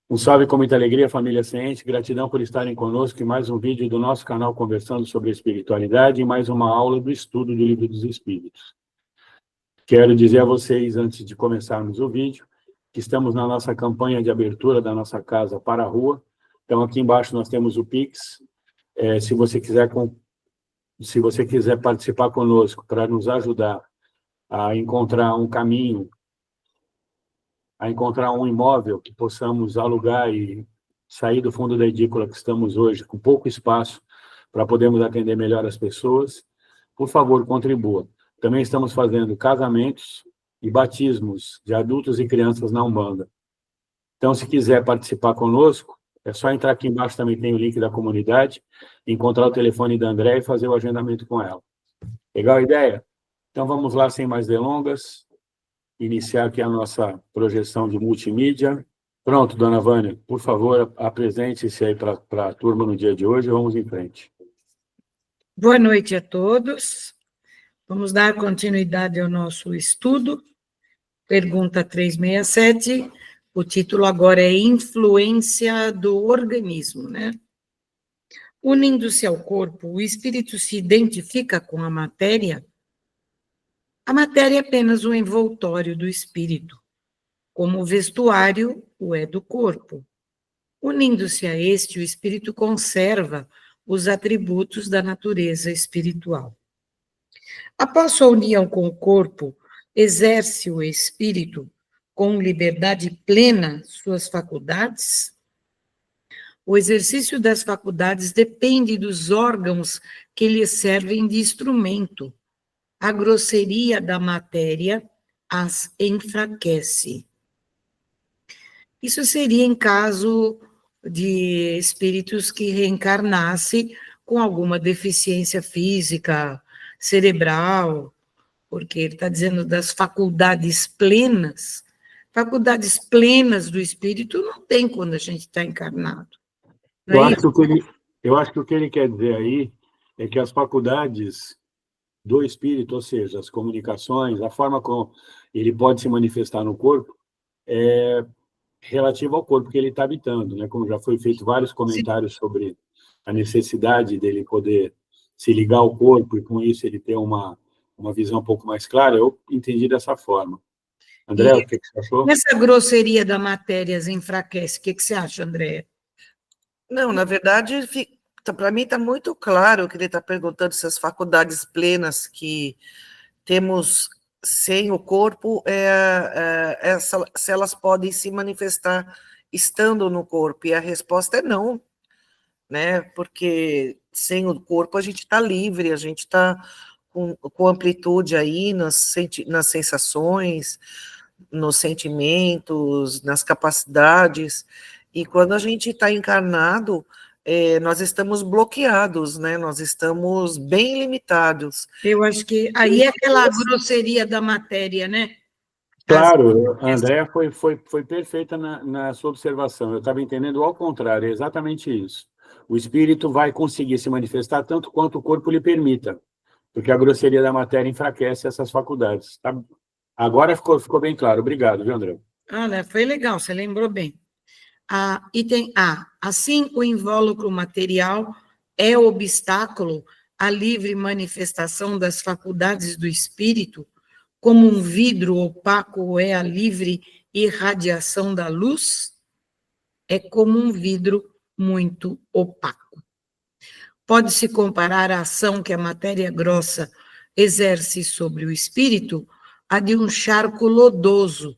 Um salve com muita alegria, família Ciente. Gratidão por estarem conosco em mais um vídeo do nosso canal conversando sobre espiritualidade e mais uma aula do estudo do Livro dos Espíritos. Quero dizer a vocês, antes de começarmos o vídeo, que estamos na nossa campanha de abertura da nossa casa para a rua. Então, aqui embaixo nós temos o Pix. Se você quiser participar conosco para nos ajudar a encontrar um caminho, a encontrar um imóvel que possamos alugar e sair do fundo da edícula que estamos hoje, com pouco espaço, para podermos atender melhor as pessoas, por favor, contribua. Também estamos fazendo casamentos e batismos de adultos e crianças na Umbanda. Então, se quiser participar conosco, é só entrar aqui embaixo, também tem o link da comunidade, encontrar o telefone da André e fazer o agendamento com ela. Legal a ideia? Então, vamos lá, sem mais delongas, iniciar aqui a nossa projeção de multimídia. Pronto, dona Vânia, por favor, apresente-se aí para a turma no dia de hoje e vamos em frente. Boa noite a todos. Vamos dar continuidade ao nosso estudo. Pergunta 367. O título agora é Influência do Organismo, né? Unindo-se ao corpo, o espírito se identifica com a matéria? A matéria é apenas um envoltório do espírito, como o vestuário o é do corpo. Unindo-se a este, o espírito conserva os atributos da natureza espiritual. Após sua união com o corpo, exerce o espírito com liberdade plena suas faculdades? O exercício das faculdades depende dos órgãos que lhe servem de instrumento. A grosseria da matéria as enfraquece. Isso seria em caso de espíritos que reencarnassem com alguma deficiência física, cerebral, porque ele está dizendo das faculdades plenas. Faculdades plenas do espírito não tem quando a gente está encarnado. Eu acho que o que ele quer dizer aí é que as faculdades do espírito, ou seja, as comunicações, a forma como ele pode se manifestar no corpo, é relativa ao corpo que ele está habitando, né? Como já foi feito vários comentários sobre a necessidade dele poder se ligar ao corpo e, com isso, ele ter uma visão um pouco mais clara, eu entendi dessa forma. André, o que você achou? Essa grosseria da matéria as enfraquece. O que você acha, André? Não, na verdade, para mim está muito claro que ele está perguntando se as faculdades plenas que temos sem o corpo, se elas podem se manifestar estando no corpo. E a resposta é não, né? Porque sem o corpo a gente está livre, a gente está com amplitude aí nas sensações, nos sentimentos, nas capacidades. E quando a gente está encarnado, nós estamos bloqueados, né? Nós estamos bem limitados. Eu acho que aí é aquela grosseria da matéria, né? Claro, a Andréa foi perfeita na sua observação. Eu estava entendendo ao contrário, é exatamente isso. O espírito vai conseguir se manifestar tanto quanto o corpo lhe permita, porque a grosseria da matéria enfraquece essas faculdades. Tá? Agora ficou bem claro. Obrigado, viu, André? Né? Foi legal, você lembrou bem. Item A. Assim, o invólucro material é obstáculo à livre manifestação das faculdades do espírito, como um vidro opaco é a livre irradiação da luz? É como um vidro muito opaco. Pode-se comparar a ação que a matéria grossa exerce sobre o espírito à de um charco lodoso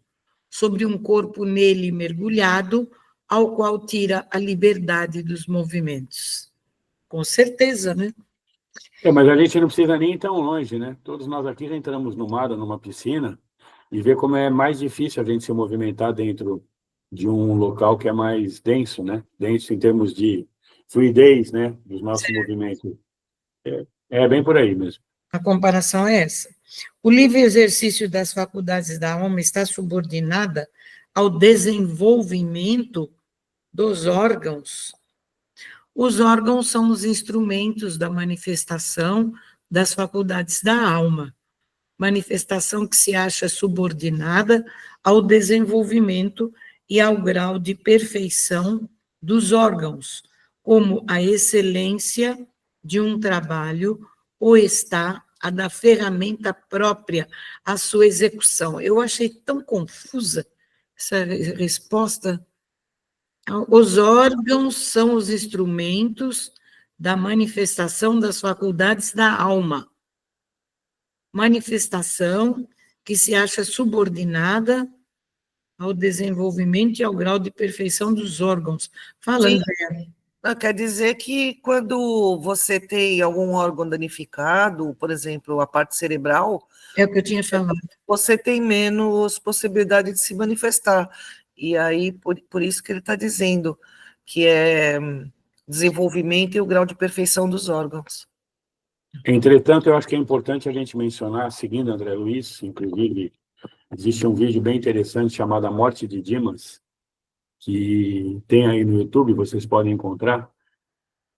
sobre um corpo nele mergulhado, ao qual tira a liberdade dos movimentos. Com certeza, né? Mas a gente não precisa nem ir tão longe, né? Todos nós aqui já entramos no mar ou numa piscina e vê como é mais difícil a gente se movimentar dentro de um local que é mais denso, né? Denso em termos de fluidez, né? Dos nossos movimentos. É bem por aí mesmo. A comparação é essa. O livre exercício das faculdades da alma está subordinada ao desenvolvimento dos órgãos. Os órgãos são os instrumentos da manifestação das faculdades da alma, manifestação que se acha subordinada ao desenvolvimento e ao grau de perfeição dos órgãos, como a excelência de um trabalho ou está a da ferramenta própria à sua execução. Eu achei tão confusa essa resposta. Os órgãos são os instrumentos da manifestação das faculdades da alma. Manifestação que se acha subordinada ao desenvolvimento e ao grau de perfeição dos órgãos. Fala, Sim. André. Não, quer dizer que quando você tem algum órgão danificado, por exemplo, a parte cerebral, É o que eu tinha falado. você tem menos possibilidade de se manifestar. E aí, por isso que ele está dizendo que é desenvolvimento e o grau de perfeição dos órgãos. Entretanto, eu acho que é importante a gente mencionar, seguindo André Luiz, inclusive, existe um vídeo bem interessante chamado A Morte de Dimas, que tem aí no YouTube, vocês podem encontrar,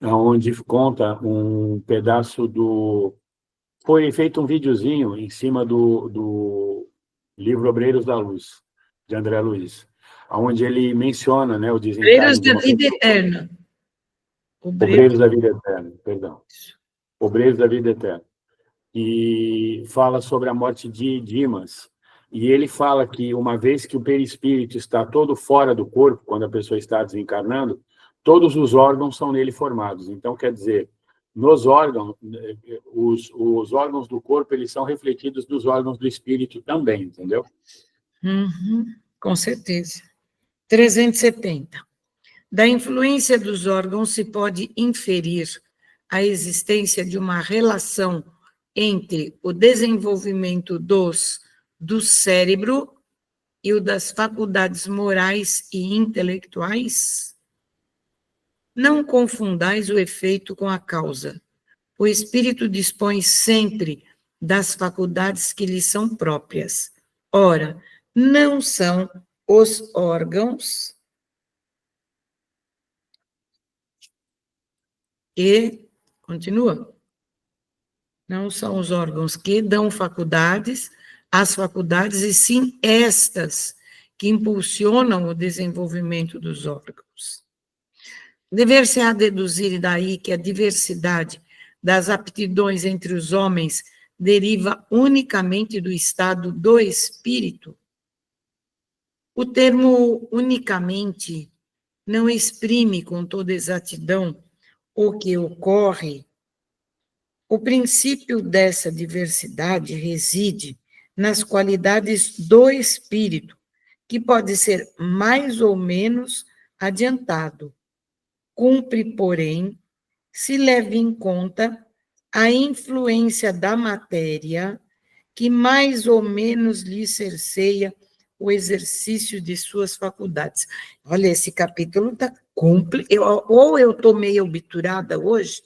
onde conta um pedaço do... Foi feito um videozinho em cima do livro Obreiros da Luz, de André Luiz, onde ele menciona, né, o Obreiros desencarne de da uma vida pessoa. eterna. Obreiros da Vida Eterna, perdão. Obreiros da Vida Eterna. E fala sobre a morte de Dimas. E ele fala que uma vez que o perispírito está todo fora do corpo, quando a pessoa está desencarnando, todos os órgãos são nele formados. Então, quer dizer, nos órgãos, os órgãos do corpo, eles são refletidos dos órgãos do espírito também, entendeu? Com certeza. 370. Da influência dos órgãos se pode inferir a existência de uma relação entre o desenvolvimento do cérebro e o das faculdades morais e intelectuais? Não confundais o efeito com a causa. O espírito dispõe sempre das faculdades que lhe são próprias. Ora, não são os órgãos que, continua, não são os órgãos que dão faculdades, as faculdades, e sim estas que impulsionam o desenvolvimento dos órgãos. Dever-se-á deduzir daí que a diversidade das aptidões entre os homens deriva unicamente do estado do espírito. O termo unicamente não exprime com toda exatidão o que ocorre. O princípio dessa diversidade reside nas qualidades do espírito, que pode ser mais ou menos adiantado. Cumpre, porém, se leve em conta a influência da matéria, que mais ou menos lhe cerceia o exercício de suas faculdades. Olha, esse capítulo está complicado. Ou eu estou meio obturada hoje,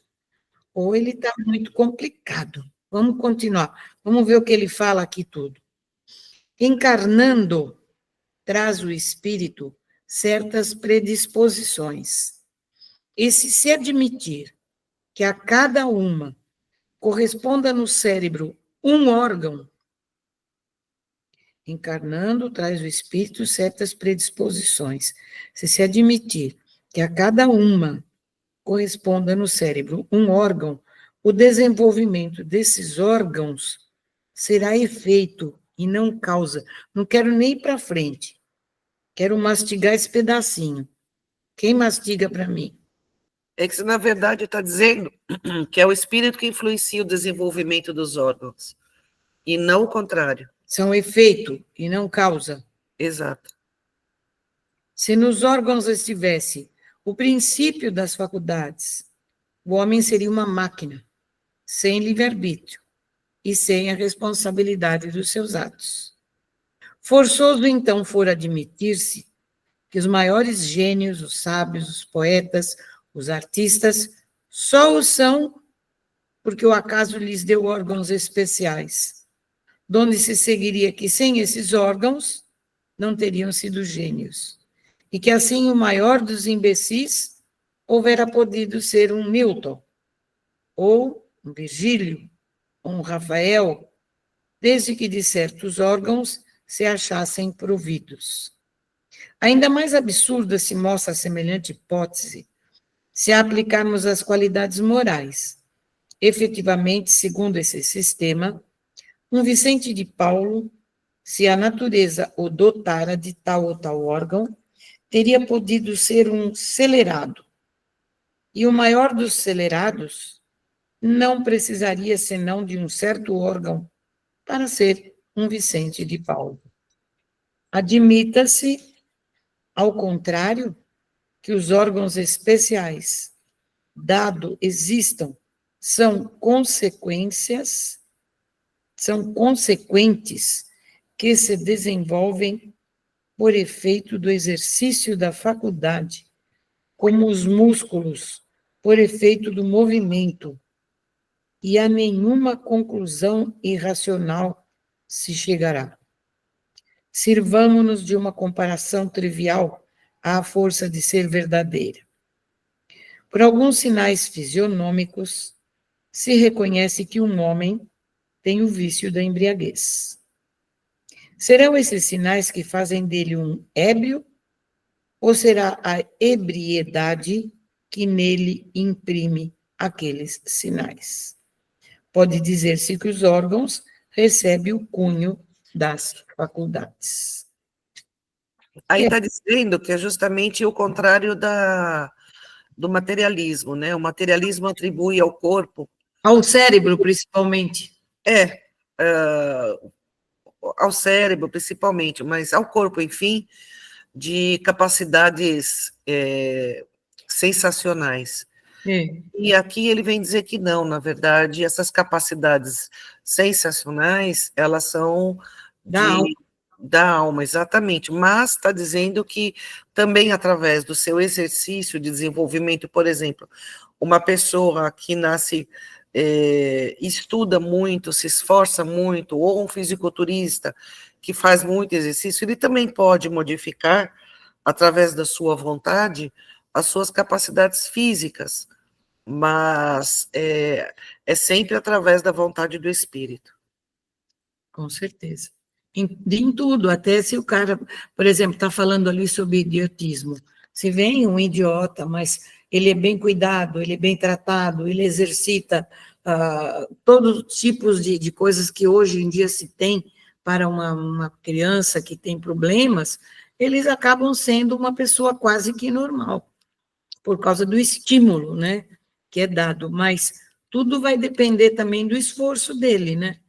ou ele está muito complicado. Vamos continuar. Vamos ver o que ele fala aqui tudo. Encarnando, traz o espírito certas predisposições. E se admitir que a cada uma corresponda no cérebro um órgão, encarnando, traz o espírito certas predisposições. Se admitir que a cada uma corresponda no cérebro um órgão, o desenvolvimento desses órgãos será efeito e não causa. Não quero nem ir para frente. Quero mastigar esse pedacinho. Quem mastiga para mim? É que você, na verdade, está dizendo que é o espírito que influencia o desenvolvimento dos órgãos, e não o contrário. São efeito e não causa. Exato. Se nos órgãos estivesse o princípio das faculdades, o homem seria uma máquina, sem livre-arbítrio e sem a responsabilidade dos seus atos. Forçoso, então, for admitir-se que os maiores gênios, os sábios, os poetas, os artistas, só o são porque o acaso lhes deu órgãos especiais, donde se seguiria que sem esses órgãos não teriam sido gênios, e que assim o maior dos imbecis houvera podido ser um Newton, ou um Virgílio, ou um Rafael, desde que de certos órgãos se achassem providos. Ainda mais absurda se mostra semelhante hipótese se a aplicarmos às qualidades morais. Efetivamente, segundo esse sistema, um Vicente de Paulo, se a natureza o dotara de tal ou tal órgão, teria podido ser um celerado. E o maior dos celerados não precisaria senão de um certo órgão para ser um Vicente de Paulo. Admita-se, ao contrário, que os órgãos especiais, dado existam, são consequentes que se desenvolvem por efeito do exercício da faculdade, como os músculos, por efeito do movimento, e a nenhuma conclusão irracional se chegará. Sirvamo-nos de uma comparação trivial à força de ser verdadeira. Por alguns sinais fisionômicos, se reconhece que um homem tem o vício da embriaguez. Serão esses sinais que fazem dele um ébrio, ou será a ebriedade que nele imprime aqueles sinais? Pode dizer-se que os órgãos recebem o cunho das faculdades. Aí está dizendo que é justamente o contrário do materialismo, né? O materialismo atribui ao corpo... Ao cérebro, principalmente. Ao cérebro, principalmente, mas ao corpo, enfim, de capacidades sensacionais. E aqui ele vem dizer que não, na verdade, essas capacidades sensacionais, elas são da alma, exatamente, mas está dizendo que também através do seu exercício de desenvolvimento, por exemplo, uma pessoa que nasce, estuda muito, se esforça muito, ou um fisiculturista que faz muito exercício, ele também pode modificar, através da sua vontade, as suas capacidades físicas, mas é sempre através da vontade do espírito. Com certeza. Em tudo, até se o cara, por exemplo, está falando ali sobre idiotismo. Se vem um idiota, mas ele é bem cuidado, ele é bem tratado, ele exercita todos os tipos de coisas que hoje em dia se tem para uma criança que tem problemas, eles acabam sendo uma pessoa quase que normal, por causa do estímulo, né, que é dado. Mas tudo vai depender também do esforço dele, né?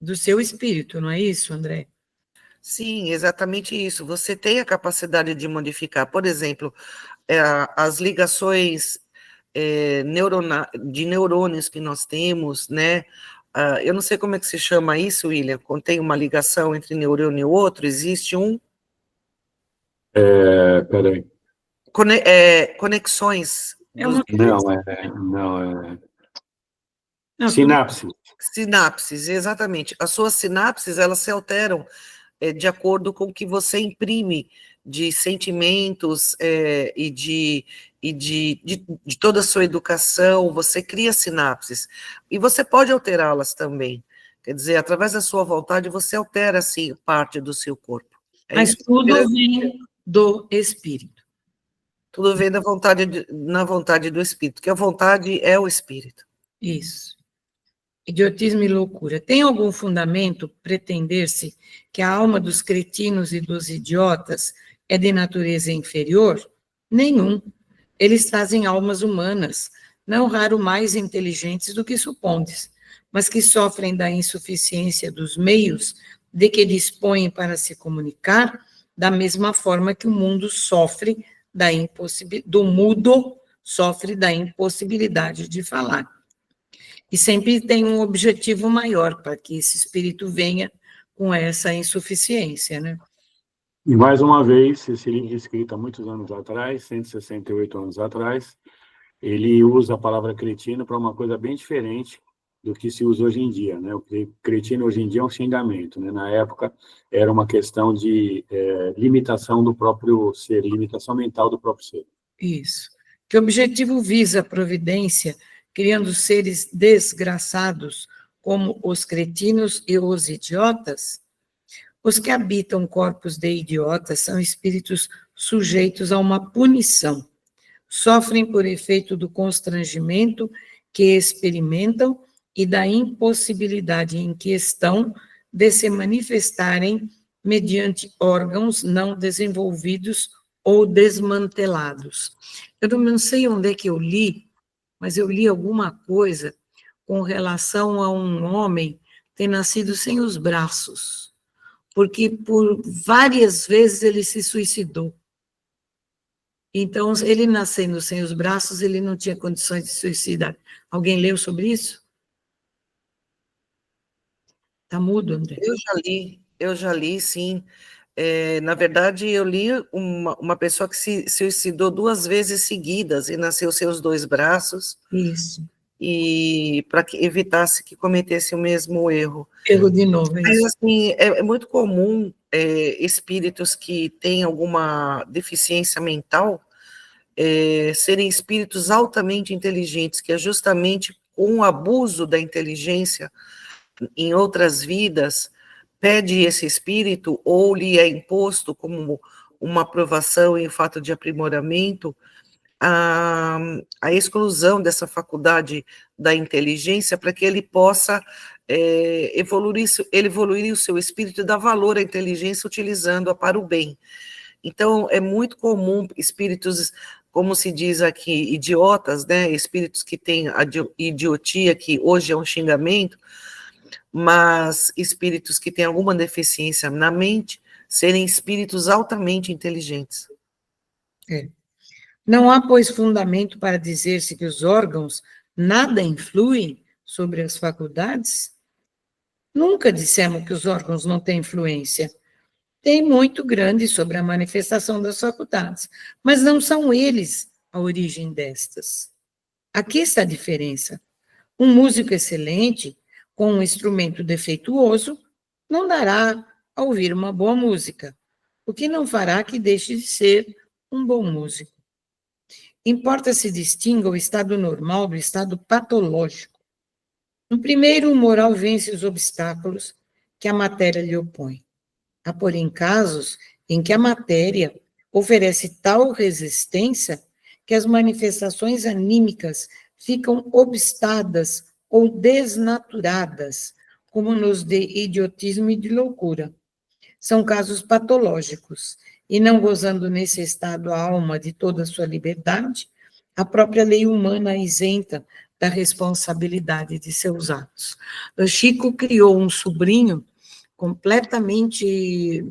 Do seu espírito, não é isso, André? Sim, exatamente isso. Você tem a capacidade de modificar, por exemplo, as ligações de neurônios que nós temos, né? Eu não sei como é que se chama isso, William, quando tem uma ligação entre neurônio e outro, existe um... Peraí. Conexões. Não, sinapse. Sinapses, exatamente. As suas sinapses, elas se alteram de acordo com o que você imprime de sentimentos e de toda a sua educação, você cria sinapses. E você pode alterá-las também. Quer dizer, através da sua vontade, você altera, sim, parte do seu corpo. Mas tudo vem do espírito. Tudo vem na vontade do espírito, que a vontade é o espírito. Isso. Idiotismo e loucura. Tem algum fundamento pretender-se que a alma dos cretinos e dos idiotas é de natureza inferior? Nenhum. Eles trazem almas humanas, não raro mais inteligentes do que supondes, mas que sofrem da insuficiência dos meios de que dispõem para se comunicar, da mesma forma que o mundo sofre do mudo sofre da impossibilidade de falar. E sempre tem um objetivo maior para que esse espírito venha com essa insuficiência, né? E, mais uma vez, esse livro escrito há muitos anos atrás, 168 anos atrás, ele usa a palavra cretino para uma coisa bem diferente do que se usa hoje em dia, né? O cretino hoje em dia é um xingamento, né? Na época era uma questão de limitação do próprio ser, limitação mental do próprio ser. Isso. Que objetivo visa a providência, criando seres desgraçados como os cretinos e os idiotas? Os que habitam corpos de idiotas são espíritos sujeitos a uma punição. Sofrem por efeito do constrangimento que experimentam e da impossibilidade em que estão de se manifestarem mediante órgãos não desenvolvidos ou desmantelados. Eu não sei onde é que eu li, mas eu li alguma coisa com relação a um homem ter nascido sem os braços, porque por várias vezes ele se suicidou. Então, ele nascendo sem os braços, ele não tinha condições de suicidar. Alguém leu sobre isso? Está mudo, André? Eu já li, sim. Na verdade, eu li uma pessoa que se suicidou 2 vezes seguidas e nasceu sem os 2 braços. Isso. E para que evitasse que cometesse o mesmo erro. Erro de novo, é Mas, isso. assim, é muito comum espíritos que têm alguma deficiência mental serem espíritos altamente inteligentes, que é justamente com o abuso da inteligência em outras vidas, pede esse espírito, ou lhe é imposto como uma aprovação em fato de aprimoramento, a exclusão dessa faculdade da inteligência para que ele possa evoluir o seu espírito e dar valor à inteligência utilizando-a para o bem. Então, é muito comum espíritos, como se diz aqui, idiotas, né? Espíritos que têm a idiotia, que hoje é um xingamento, mas espíritos que têm alguma deficiência na mente, serem espíritos altamente inteligentes. Não há, pois, fundamento para dizer-se que os órgãos nada influem sobre as faculdades? Nunca dissemos que os órgãos não têm influência. Tem muito grande sobre a manifestação das faculdades, mas não são eles a origem destas. Aqui está a diferença. Um músico excelente, com um instrumento defeituoso, não dará a ouvir uma boa música, o que não fará que deixe de ser um bom músico. Importa se distinga o estado normal do estado patológico. No primeiro, o moral vence os obstáculos que a matéria lhe opõe. Há, porém, casos em que a matéria oferece tal resistência que as manifestações anímicas ficam obstadas ou desnaturadas, como nos de idiotismo e de loucura. São casos patológicos, e não gozando nesse estado a alma de toda a sua liberdade, a própria lei humana a isenta da responsabilidade de seus atos. O Chico criou um sobrinho completamente,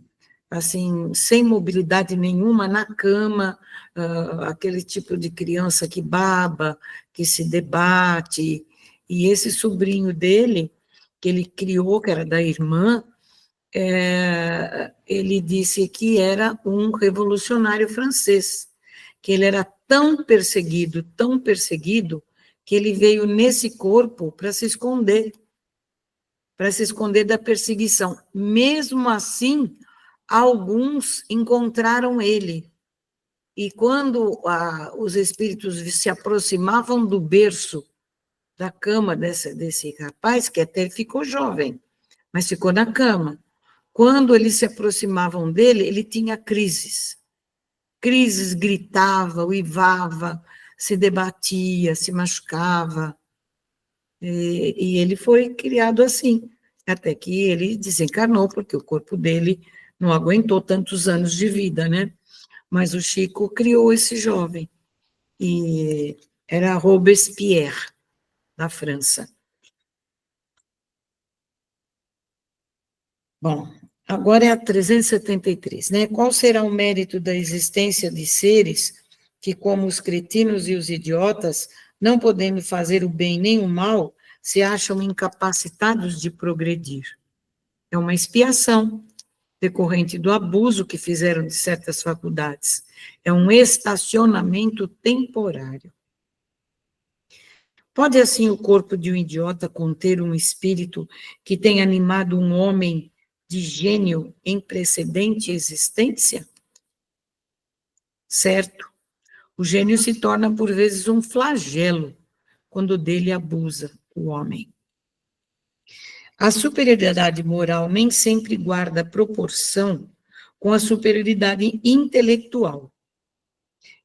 assim, sem mobilidade nenhuma, na cama, aquele tipo de criança que baba, que se debate, e esse sobrinho dele, que ele criou, que era da irmã, ele disse que era um revolucionário francês, que ele era tão perseguido, que ele veio nesse corpo para se esconder da perseguição. Mesmo assim, alguns encontraram ele. E quando os espíritos se aproximavam do berço, da cama desse rapaz, que até ficou jovem, mas ficou na cama, quando eles se aproximavam dele, ele tinha crises. Crises, gritava, uivava, se debatia, se machucava. E ele foi criado assim, até que ele desencarnou, porque o corpo dele não aguentou tantos anos de vida, né? Mas o Chico criou esse jovem, e era Robespierre, da França. Bom, agora é a 373, né? Qual será o mérito da existência de seres que, como os cretinos e os idiotas, não podendo fazer o bem nem o mal, se acham incapacitados de progredir? É uma expiação decorrente do abuso que fizeram de certas faculdades. É um estacionamento temporário. Pode, assim, o corpo de um idiota conter um espírito que tem animado um homem de gênio em precedente existência? Certo. O gênio se torna, por vezes, um flagelo quando dele abusa o homem. A superioridade moral nem sempre guarda proporção com a superioridade intelectual.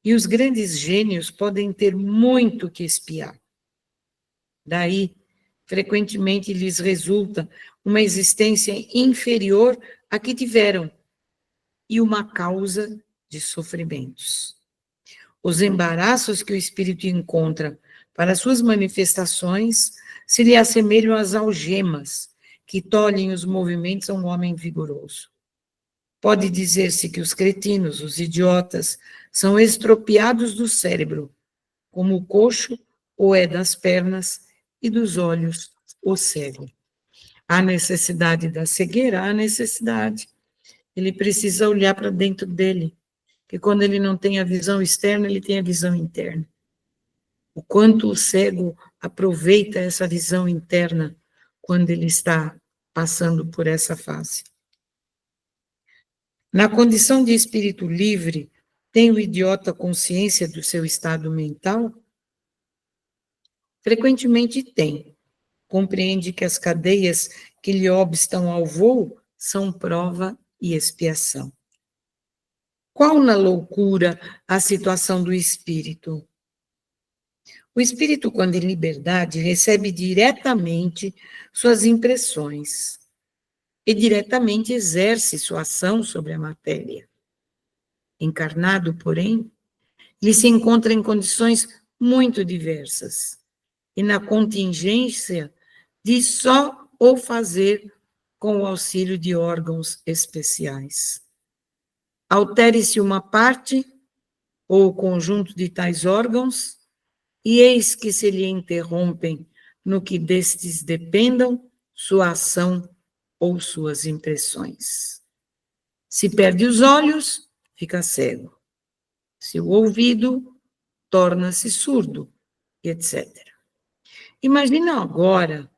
E os grandes gênios podem ter muito que espiar. Daí, frequentemente lhes resulta uma existência inferior à que tiveram e uma causa de sofrimentos. Os embaraços que o espírito encontra para suas manifestações se lhe assemelham às algemas que tolhem os movimentos a um homem vigoroso. Pode dizer-se que os cretinos, os idiotas, são estropiados do cérebro, como o coxo o é das pernas e dos olhos o cego. Há necessidade da cegueira, há necessidade. Ele precisa olhar para dentro dele, porque quando ele não tem a visão externa, ele tem a visão interna. O quanto o cego aproveita essa visão interna quando ele está passando por essa fase. Na condição de espírito livre, tem o idiota consciência do seu estado mental? Frequentemente tem. Compreende que as cadeias que lhe obstam ao voo são prova e expiação. Qual na loucura a situação do espírito? O espírito, quando em liberdade, recebe diretamente suas impressões e diretamente exerce sua ação sobre a matéria. Encarnado, porém, ele se encontra em condições muito diversas e na contingência de só o fazer com o auxílio de órgãos especiais. Altere-se uma parte ou o conjunto de tais órgãos, e eis que se lhe interrompem no que destes dependam sua ação ou suas impressões. Se perde os olhos, fica cego. Se o ouvido, torna-se surdo, etc. Imagina agora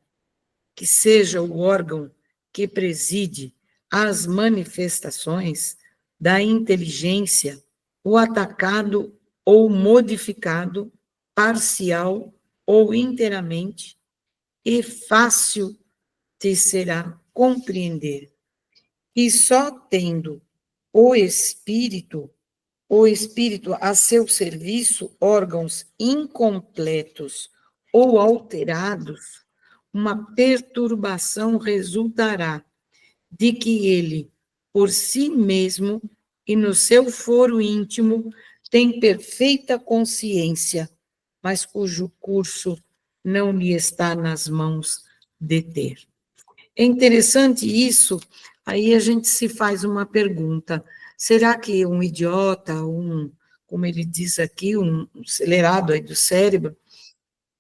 que seja o órgão que preside as manifestações da inteligência o atacado ou modificado, parcial ou inteiramente, e fácil te será compreender que só tendo o espírito a seu serviço, órgãos incompletos ou alterados, uma perturbação resultará de que ele, por si mesmo e no seu foro íntimo, tem perfeita consciência, mas cujo curso não lhe está nas mãos de ter. É interessante isso, aí a gente se faz uma pergunta, será que um idiota, como ele diz aqui, um acelerado aí do cérebro,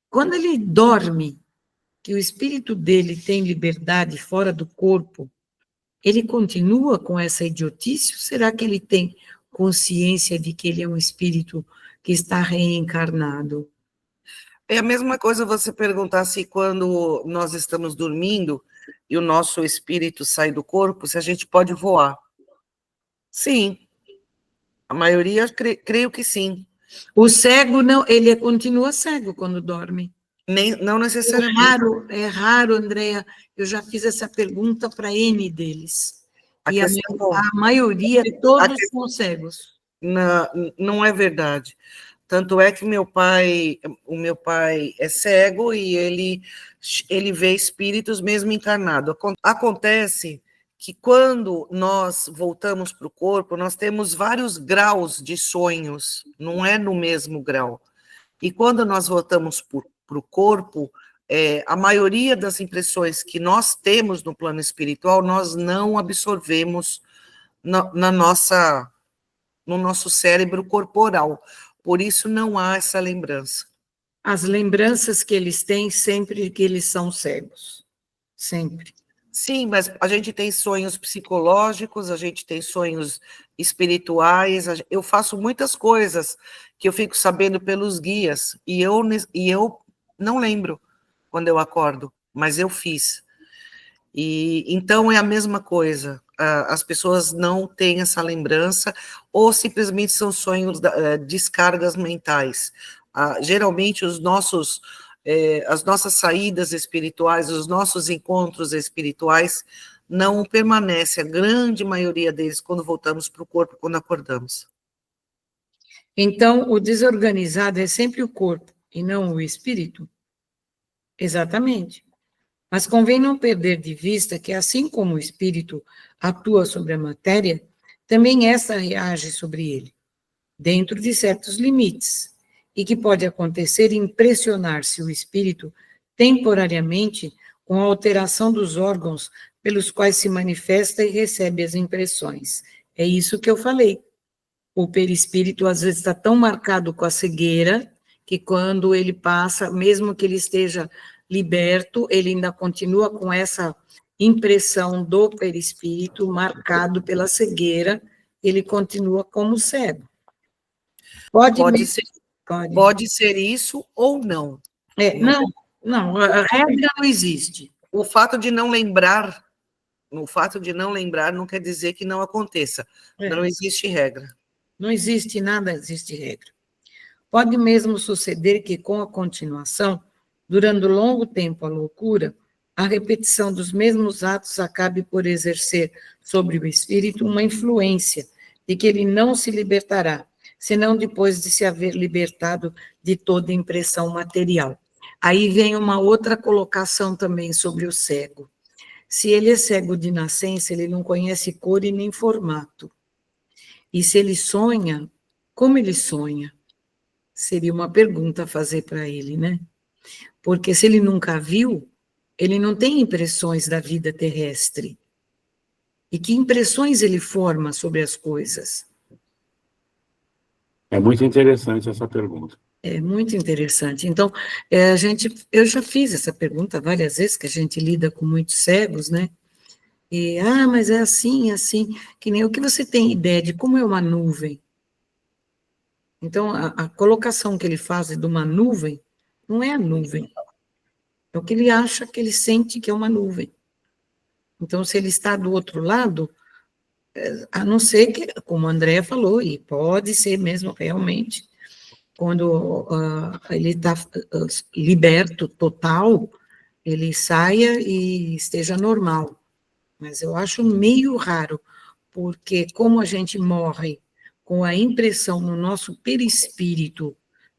quando ele dorme, que o espírito dele tem liberdade fora do corpo, ele continua com essa idiotice? Ou será que ele tem consciência de que ele é um espírito que está reencarnado? É a mesma coisa você perguntar se quando nós estamos dormindo e o nosso espírito sai do corpo, se a gente pode voar. Sim, a maioria creio que sim. O cego não, ele continua cego quando dorme. Não necessariamente. É raro, Andréa, eu já fiz essa pergunta para N deles. E a maioria, todos são cegos. Não é verdade. Tanto é que o meu pai é cego e ele vê espíritos mesmo encarnado. Acontece que quando nós voltamos para o corpo, nós temos vários graus de sonhos, não é no mesmo grau. E quando nós voltamos para o corpo, a maioria das impressões que nós temos no plano espiritual, nós não absorvemos no nosso cérebro corporal. Por isso não há essa lembrança. As lembranças que eles têm sempre que eles são cegos. Sempre. Sim, mas a gente tem sonhos psicológicos, a gente tem sonhos espirituais, eu faço muitas coisas que eu fico sabendo pelos guias, e eu não lembro quando eu acordo, mas eu fiz. E então é a mesma coisa, as pessoas não têm essa lembrança, ou simplesmente são sonhos, descargas mentais. Geralmente os nossos as nossas saídas espirituais, os nossos encontros espirituais, não permanece, a grande maioria deles, quando voltamos para o corpo, quando acordamos. Então, o desorganizado é sempre o corpo, e não o espírito? Exatamente. Mas convém não perder de vista que, assim como o espírito atua sobre a matéria, também essa reage sobre ele, dentro de certos limites, e que pode acontecer impressionar-se o espírito temporariamente com a alteração dos órgãos pelos quais se manifesta e recebe as impressões. É isso que eu falei. O perispírito, às vezes, está tão marcado com a cegueira, que quando ele passa, mesmo que ele esteja liberto, ele ainda continua com essa impressão do perispírito, marcado pela cegueira, ele continua como cego. Pode ser isso ou não. Não, a regra não existe. O fato de não lembrar não quer dizer que não aconteça. Não existe regra. Não existe nada, existe regra. Pode mesmo suceder que, com a continuação, durando longo tempo a loucura, a repetição dos mesmos atos acabe por exercer sobre o espírito uma influência de que ele não se libertará, senão depois de se haver libertado de toda impressão material. Aí vem uma outra colocação também sobre o cego. Se ele é cego de nascença, ele não conhece cor e nem formato. E se ele sonha, como ele sonha? Seria uma pergunta a fazer para ele, né? Porque se ele nunca viu, ele não tem impressões da vida terrestre. E que impressões ele forma sobre as coisas? É muito interessante essa pergunta. É muito interessante. Então, eu já fiz essa pergunta várias vezes, que a gente lida com muitos cegos, né? E, mas é assim, que nem o que você tem ideia de como é uma nuvem. Então, a colocação que ele faz de uma nuvem, não é a nuvem. É o que ele acha, que ele sente que é uma nuvem. Então, se ele está do outro lado, a não ser que, como a Andrea falou, e pode ser mesmo realmente, quando ele está liberto, total, ele saia e esteja normal. Mas eu acho meio raro, porque como a gente morre com a impressão no nosso perispírito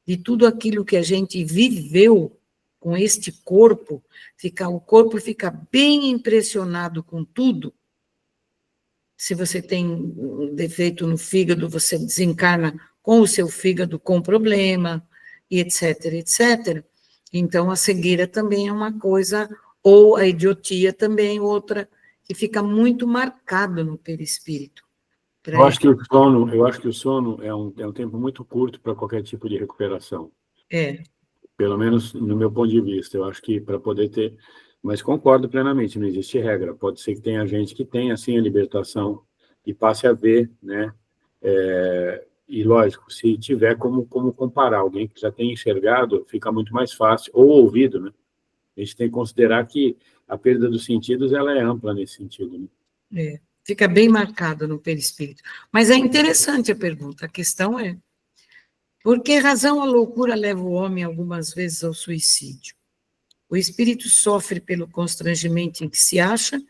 de tudo aquilo que a gente viveu com este corpo, o corpo fica bem impressionado com tudo. Se você tem um defeito no fígado, você desencarna com o seu fígado com problema, e etc, etc. Então, a cegueira também é uma coisa, ou a idiotia também, outra, que fica muito marcado no perispírito. Eu acho que o sono é um tempo muito curto para qualquer tipo de recuperação. Pelo menos no meu ponto de vista. Eu acho que para poder ter... Mas concordo plenamente, não existe regra. Pode ser que tenha gente que tenha, assim, a libertação e passe a ver, né? E, lógico, se tiver como comparar, alguém que já tem enxergado, fica muito mais fácil, ou ouvido, né? A gente tem que considerar que a perda dos sentidos, ela é ampla nesse sentido, né? Fica bem marcado no perispírito. Mas é interessante a pergunta, a questão é, por que razão a loucura leva o homem algumas vezes ao suicídio? O espírito sofre pelo constrangimento em que se acha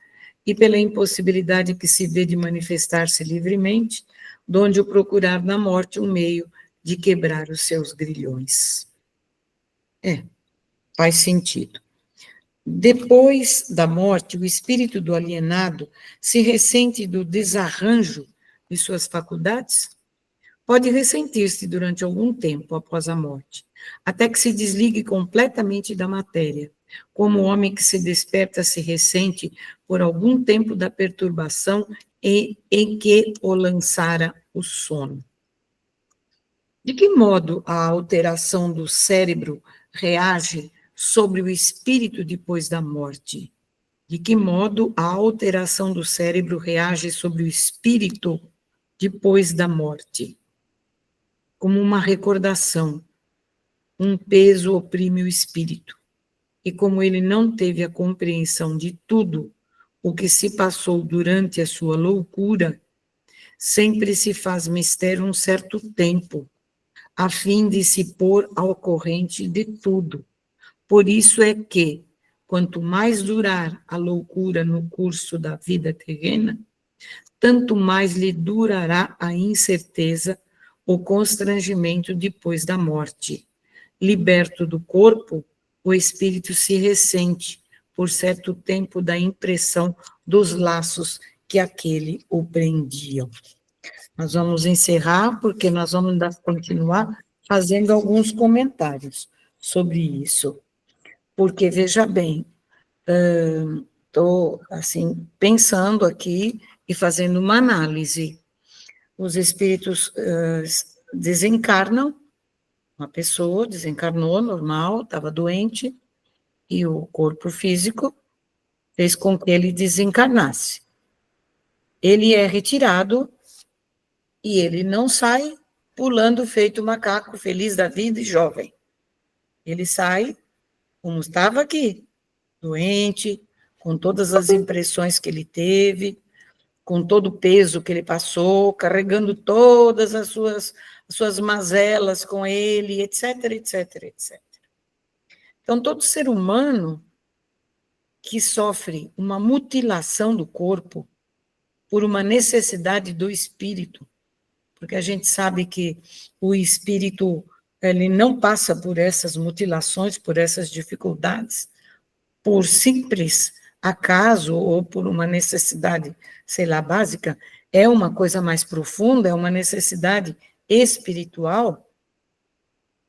e pela impossibilidade que se vê de manifestar-se livremente, donde o procurar na morte um meio de quebrar os seus grilhões. Faz sentido. Depois da morte, o espírito do alienado se ressente do desarranjo de suas faculdades? Pode ressentir-se durante algum tempo após a morte, até que se desligue completamente da matéria, como o homem que se desperta se ressente por algum tempo da perturbação em que o lançara o sono. De que modo a alteração do cérebro reage sobre o espírito depois da morte? De que modo a alteração do cérebro reage sobre o espírito depois da morte? Como uma recordação, um peso oprime o espírito. E como ele não teve a compreensão de tudo o que se passou durante a sua loucura, sempre se faz mistério um certo tempo, a fim de se pôr ao corrente de tudo, Por isso é que, quanto mais durar a loucura no curso da vida terrena, tanto mais lhe durará a incerteza, o constrangimento depois da morte. Liberto do corpo, o espírito se ressente, por certo tempo, da impressão dos laços que aquele o prendiam. Nós vamos encerrar, porque nós vamos continuar fazendo alguns comentários sobre isso. Porque, veja bem, estou, assim, pensando aqui e fazendo uma análise. Os espíritos desencarnam, uma pessoa desencarnou, normal, estava doente, e o corpo físico fez com que ele desencarnasse. Ele é retirado e ele não sai pulando feito macaco, feliz da vida e jovem. Ele sai como estava aqui, doente, com todas as impressões que ele teve, com todo o peso que ele passou, carregando todas as suas mazelas com ele, etc, etc, etc. Então, todo ser humano que sofre uma mutilação do corpo por uma necessidade do espírito, porque a gente sabe que o espírito ele não passa por essas mutilações, por essas dificuldades, por simples acaso ou por uma necessidade, sei lá, básica, é uma coisa mais profunda, é uma necessidade espiritual.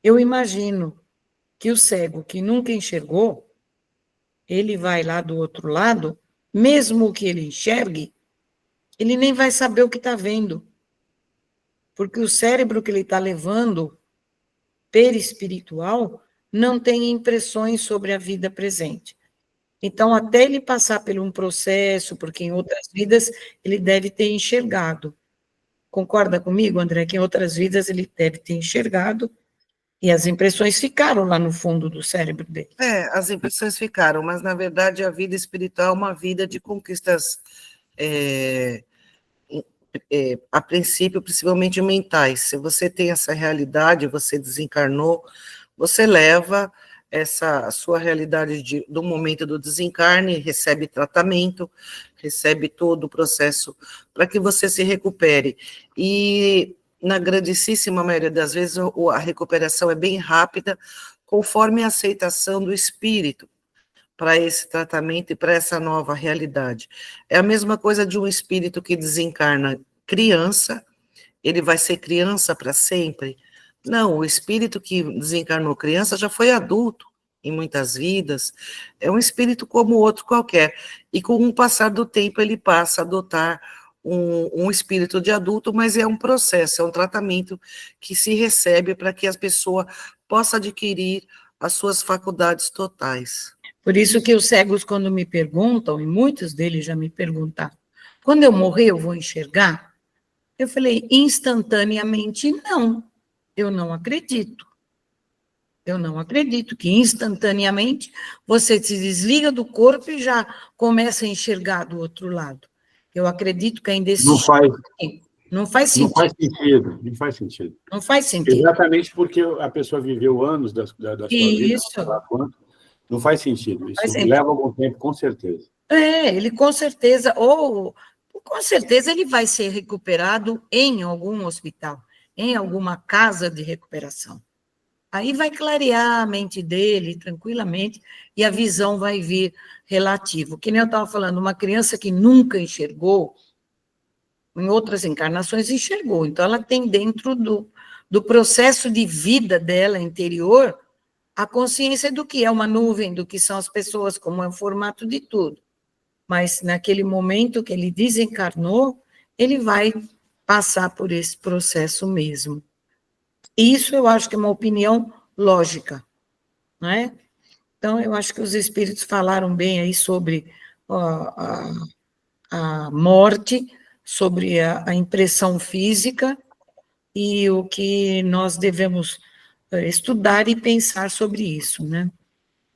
Eu imagino que o cego que nunca enxergou, ele vai lá do outro lado, mesmo que ele enxergue, ele nem vai saber o que está vendo, porque o cérebro que ele está levando, perispiritual, não tem impressões sobre a vida presente. Então, até ele passar por um processo, porque em outras vidas ele deve ter enxergado. Concorda comigo, André, que em outras vidas ele deve ter enxergado e as impressões ficaram lá no fundo do cérebro dele. As impressões ficaram, mas, na verdade, a vida espiritual é uma vida de conquistas, a princípio, principalmente mentais. Se você tem essa realidade, você desencarnou, você leva essa sua realidade do momento do desencarne, recebe tratamento, recebe todo o processo para que você se recupere. E, na grandíssima maioria das vezes, a recuperação é bem rápida, conforme a aceitação do espírito para esse tratamento e para essa nova realidade. É a mesma coisa de um espírito que desencarna criança, ele vai ser criança para sempre? Não, o espírito que desencarnou criança já foi adulto em muitas vidas, é um espírito como outro qualquer, e com o passar do tempo ele passa a adotar um espírito de adulto, mas é um processo, é um tratamento que se recebe para que a pessoa possa adquirir as suas faculdades totais. Por isso que os cegos, quando me perguntam, e muitos deles já me perguntaram, quando eu morrer eu vou enxergar? Eu falei, instantaneamente não, eu não acredito. Eu não acredito que instantaneamente você se desliga do corpo e já começa a enxergar do outro lado. Eu acredito que ainda existe. Não faz sentido. Não faz sentido. Não faz sentido. Exatamente porque a pessoa viveu anos da sua vida. Isso. Não faz sentido. Isso leva algum tempo, com certeza. Ele com certeza, com certeza ele vai ser recuperado em algum hospital, em alguma casa de recuperação. Aí vai clarear a mente dele tranquilamente e a visão vai vir relativa. Que nem eu estava falando, uma criança que nunca enxergou, em outras encarnações enxergou. Então, ela tem dentro do processo de vida dela interior a consciência do que é uma nuvem, do que são as pessoas, como é o formato de tudo. Mas naquele momento que ele desencarnou, ele vai passar por esse processo mesmo. Isso eu acho que é uma opinião lógica, não é? Então, eu acho que os espíritos falaram bem aí sobre a morte, sobre a impressão física e o que nós devemos estudar e pensar sobre isso, né?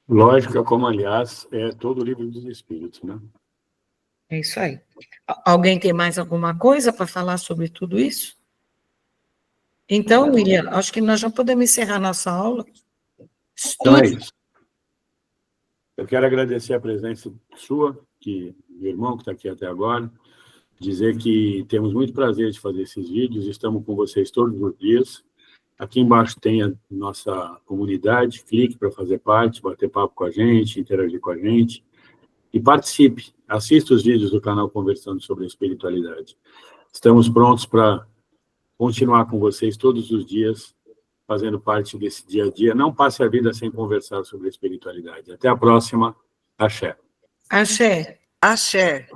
Lógica, como, aliás, é todo o livro dos espíritos, né? É isso aí. Alguém tem mais alguma coisa para falar sobre tudo isso? Então, William, acho que nós já podemos encerrar nossa aula. Então é isso. Eu quero agradecer a presença sua, meu irmão que está aqui até agora, dizer que temos muito prazer de fazer esses vídeos, estamos com vocês todos os dias. Aqui embaixo tem a nossa comunidade, clique para fazer parte, bater papo com a gente, interagir com a gente. E participe, assista os vídeos do canal Conversando sobre a Espiritualidade. Estamos prontos para continuar com vocês todos os dias, fazendo parte desse dia a dia. Não passe a vida sem conversar sobre a espiritualidade. Até a próxima. Axé. Axé. Axé.